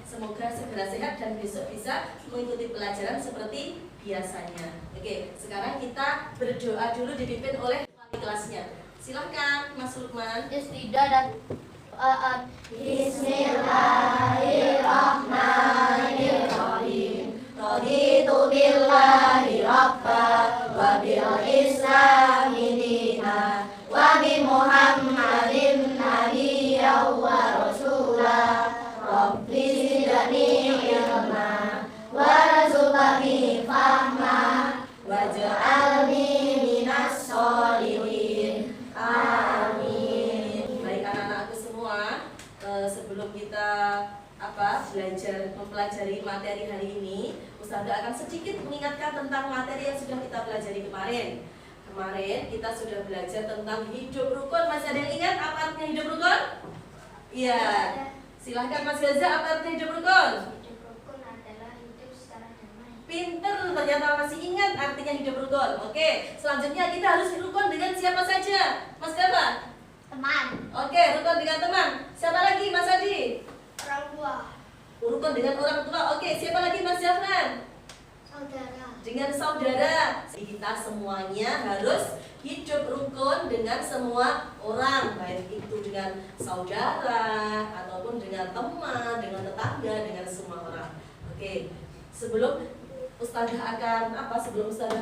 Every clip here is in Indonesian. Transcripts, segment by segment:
Semoga segera sehat dan besok bisa mengikuti pelajaran seperti biasanya. Oke, sekarang kita berdoa dulu dipimpin oleh wali kelasnya. Silahkan Mas Lukman. Istidah dan Bismillahirrahmanirrahim. Raditu billahi rabba wa bil islami dina wa bi Muhammadin nabiyyan wa rasula. Rabbi zidni ilma warzuqni fahma waj'alni minas sholihin. Amin. Baik anak-anakku semua, sebelum kita mempelajari materi hari ini, Ustazah akan sedikit mengingatkan tentang materi yang sudah kita pelajari kemarin. Kemarin kita sudah belajar tentang hidup rukun. Masih ada yang ingat apa artinya hidup rukun? Iya. Silahkan Mas Gaza, apa artinya hidup rukun? hidup rukun adalah hidup secara damai. Pinter, ternyata masih ingat artinya hidup rukun. Oke, selanjutnya kita harus rukun dengan siapa saja? Mas Gaza? Teman, Oke, rukun dengan teman. Siapa lagi Mas Adi? orang tua, Rukun dengan orang tua. Oke, siapa lagi Mas Jafran? saudara, Dengan saudara. Kita semuanya harus hidup rukun dengan semua orang, baik itu dengan saudara ataupun dengan teman, dengan tetangga, dengan semua orang. Oke, sebelum Ustazah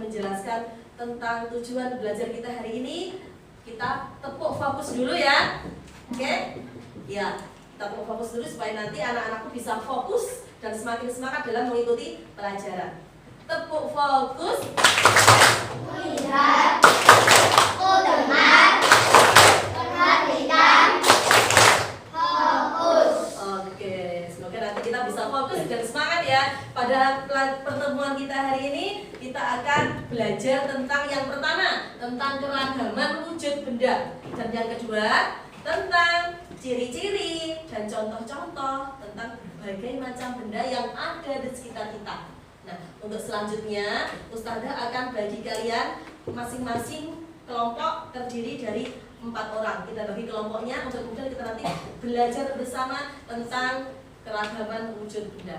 menjelaskan tentang tujuan belajar kita hari ini, kita tepuk fokus dulu ya. Oke? Ya, kita tepuk fokus dulu supaya nanti anak-anakku bisa fokus dan semakin semangat dalam mengikuti pelajaran. Tepuk fokus. Lihat, dengar, perhatikan, fokus. Oke, semoga nanti kita bisa fokus dan semangat ya. Pada pertemuan kita hari ini, kita akan belajar tentang yang pertama, tentang keragaman wujud benda. Dan yang kedua, tentang ciri-ciri dan contoh-contoh tentang berbagai macam benda yang ada di sekitar kita. Nah, untuk selanjutnya, Ustazah akan bagi kalian masing-masing kelompok terdiri dari 4 orang. Kita bagi kelompoknya untuk kemudian kita nanti belajar bersama tentang keragaman wujud benda.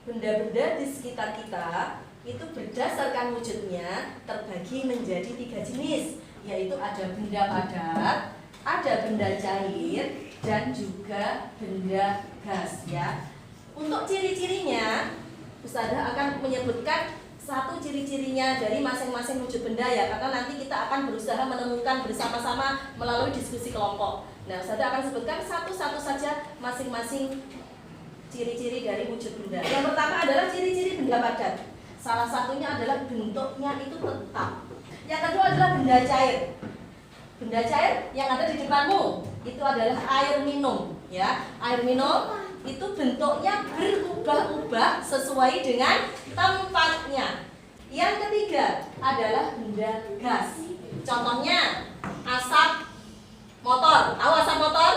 Benda-benda di sekitar kita itu berdasarkan wujudnya terbagi menjadi 3 jenis, yaitu ada benda padat, ada benda cair, dan juga benda gas ya. Untuk ciri-cirinya, Ustazah akan menyebutkan satu ciri-cirinya dari masing-masing wujud benda ya, karena nanti kita akan berusaha menemukan bersama-sama melalui diskusi kelompok. Nah, Ustazah akan sebutkan satu-satu saja masing-masing ciri-ciri dari wujud benda. Yang pertama adalah ciri-ciri benda padat. Salah satunya adalah bentuknya itu tetap. Yang kedua adalah benda cair. Benda cair yang ada di depanmu itu adalah air minum ya. Air minum itu bentuknya berubah-ubah sesuai dengan tempatnya. Yang ketiga adalah benda gas. Contohnya asap motor. Tahu asap motor?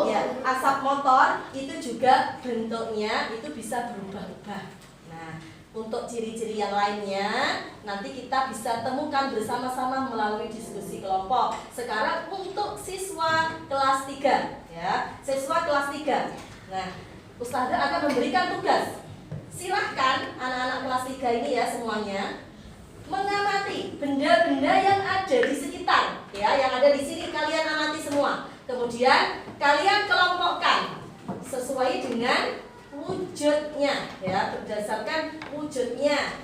Ya, asap motor itu juga bentuknya itu bisa berubah-ubah. Nah, untuk ciri-ciri yang lainnya nanti kita bisa temukan bersama-sama melalui diskusi kelompok. Sekarang untuk siswa kelas 3 ya, siswa kelas 3. Nah, Ustazah akan memberikan tugas. Silahkan anak-anak kelas 3 ini ya semuanya mengamati benda-benda yang ada di sekitar ya, yang ada di sini kalian amati semua. Kemudian kalian kelompokkan sesuai dengan wujudnya ya, berdasarkan wujudnya.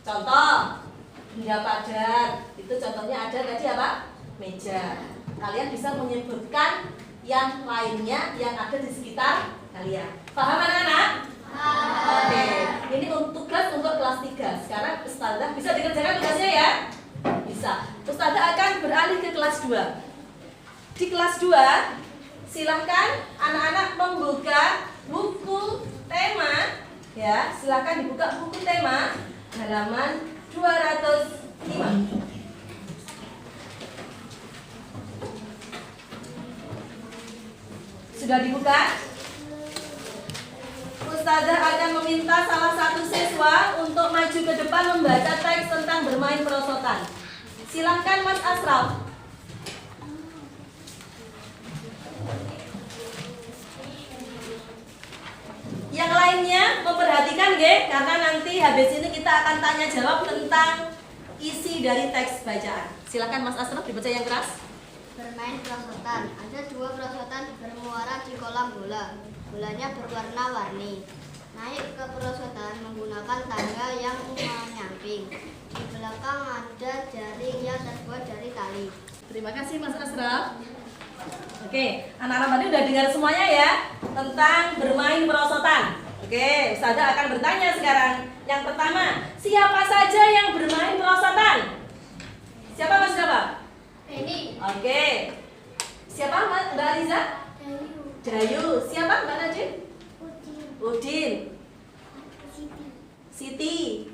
Contoh benda padat itu contohnya ada tadi apa? Meja. Kalian bisa menyebutkan yang lainnya yang ada di sekitar kalian. Paham anak-anak? Oke. Ini tugas untuk kelas 3. Sekarang Ustazah bisa dikerjakan tugasnya ya? Bisa. Ustazah akan beralih ke kelas 2. Di kelas 2, silahkan anak-anak membuka buku tema ya, silahkan dibuka buku tema halaman 205. Sudah dibuka? Ustazah akan meminta salah satu siswa untuk maju ke depan membaca teks tentang bermain perosotan. Silahkan Mas Asraf. lainnya memperhatikan nggih, karena nanti habis ini kita akan tanya jawab tentang isi dari teks bacaan. Silakan Mas Asraf dibaca yang keras. Bermain perosotan. Ada dua perosotan bermuara di kolam bola. Bolanya berwarna-warni. Naik ke perosotan menggunakan tangga yang menyamping. Di belakang ada jaring yang terbuat dari tali. Terima kasih Mas Asraf. Oke, anak-anak tadi udah dengar semuanya ya tentang bermain perosotan. Oke, Ustazah akan bertanya sekarang. Yang pertama, siapa saja yang bermain perosotan? Siapa Mas siapa? Ini Oke. Siapa Mbak Riza? Dayu. Siapa Mbak Najib? Udin. Siti.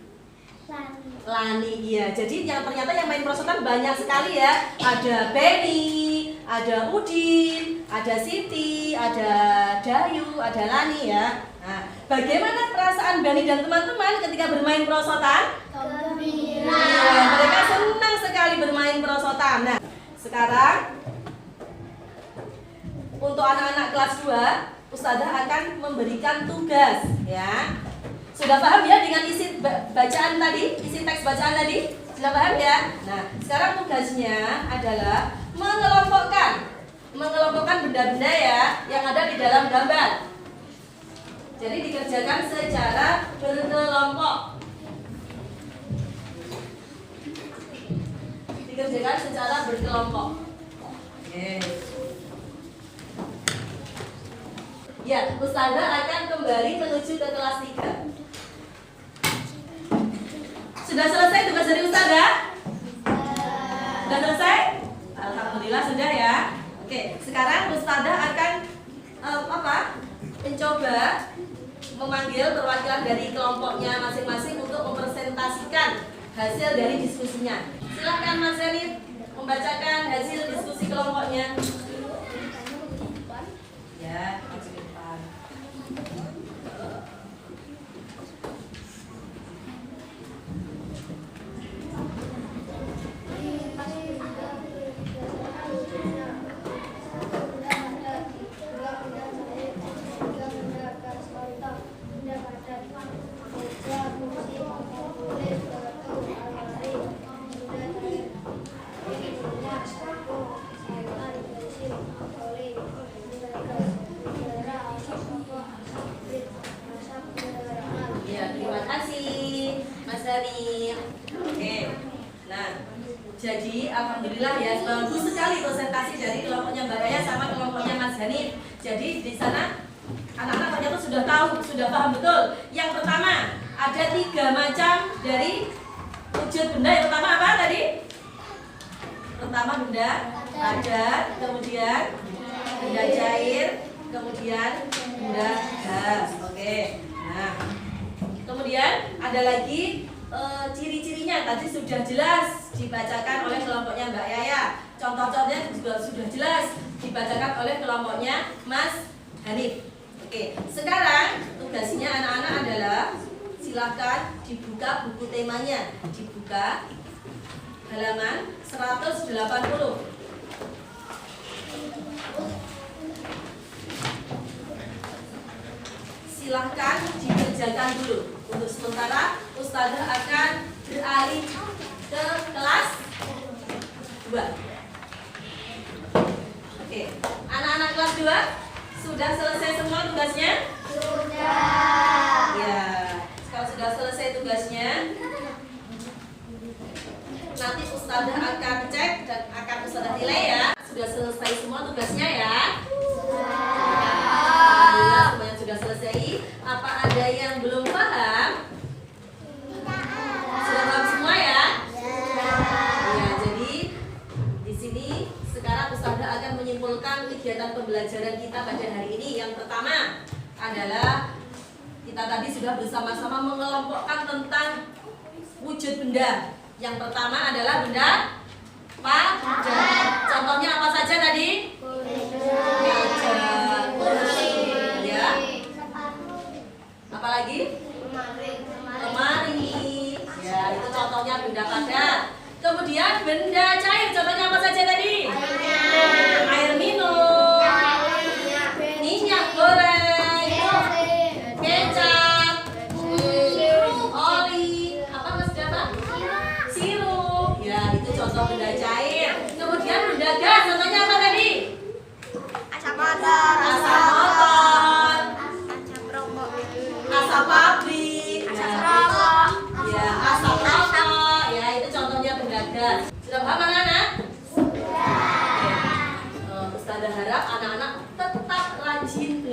Lani, iya. Jadi yang ternyata yang main perosotan banyak sekali ya. Ada Benny, ada Udin, ada Siti, ada Dayu, ada Lani ya. Nah, bagaimana perasaan Benny dan teman-teman ketika bermain perosotan? gembira. Iya, mereka senang sekali bermain perosotan. Nah, sekarang untuk anak-anak kelas 2, Ustazah akan memberikan tugas ya. Sudah paham ya dengan isi bacaan tadi, isi teks bacaan tadi? Sudah paham ya? Nah, sekarang tugasnya adalah mengelompokkan benda-benda ya yang ada di dalam gambar. Jadi dikerjakan secara berkelompok. Dikerjakan secara berkelompok. Oke. Ya, Ustazah akan kembali menuju ke kelas 3. Sudah selesai tugas dari Ustazah? Sudah selesai? Alhamdulillah sudah ya. Oke, sekarang Ustazah akan mencoba memanggil perwakilan dari kelompoknya masing-masing untuk mempresentasikan hasil dari diskusinya. Silakan Mas Zanid membacakan hasil diskusi kelompoknya. Ya, maju ke depan. Ya, terima kasih Mas Zanid. Oke. Nah, jadi alhamdulillah ya, bagus sekali presentasi dari kelompoknya Mbak Raya sama kelompoknya Mas Zanid. Jadi di sana anak-anak ternyata sudah tahu, sudah paham betul. Yang pertama, ada 3 macam dari wujud benda. Yang pertama apa tadi? Pertama benda padat, kemudian benda cair, kemudian benda gas. Oke. Nah, kemudian ada lagi ciri-cirinya tadi sudah jelas dibacakan oleh kelompoknya Mbak Yaya. Contoh-contohnya juga sudah jelas dibacakan oleh kelompoknya Mas Hanif. Oke, sekarang tugasnya anak-anak adalah silakan dibuka buku temanya, dibuka halaman 180. Silahkan dikerjakan dulu. Untuk sementara Ustazah akan beralih ke kelas 2. Oke, anak-anak kelas 2 sudah selesai semua tugasnya? Sudah. Ya, kalau sudah selesai tugasnya, nanti Ustazah akan cek dan akan Ustazah nilai ya. Sudah selesai semua tugasnya ya? Alhamdulillah semuanya sudah selesai. Apa ada yang belum paham? Sudah paham semua ya? Ya, jadi di sini sekarang Ustazah akan menyimpulkan kegiatan pembelajaran kita pada hari ini. Yang pertama adalah kita tadi sudah bersama-sama mengelompokkan tentang wujud benda. Yang pertama adalah benda padat. Contohnya apa saja tadi? Meja, kursi, ya. Apalagi? Lemari. Ya, itu contohnya benda padat. Kemudian benda cair. Contohnya apa saja tadi? Air minum, minyak goreng, kecap.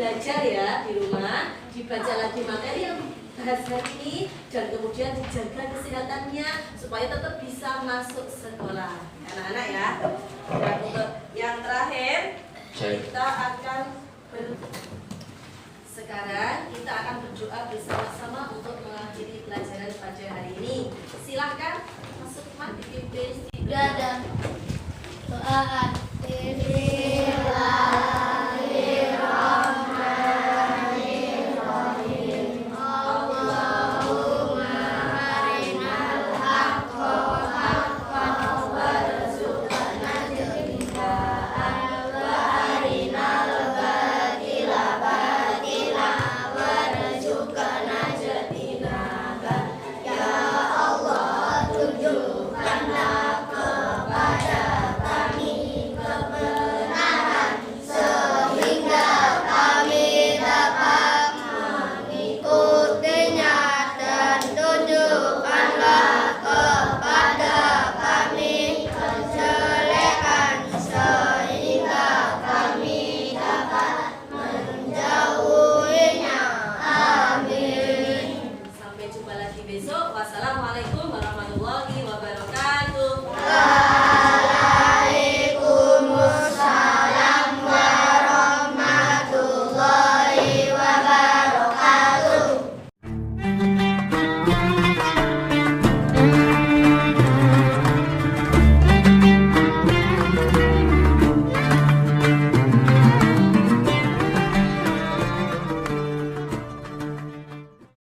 belajar ya di rumah, dibaca lagi materi yang dibahas hari ini dan kemudian dijaga kesehatannya supaya tetap bisa masuk sekolah. Anak-anak ya. Dan untuk yang terakhir kita akan sekarang kita akan berdoa bersama-sama untuk mengakhiri pelajaran pada hari ini. Silahkan masuk dipimpin dan doa akhir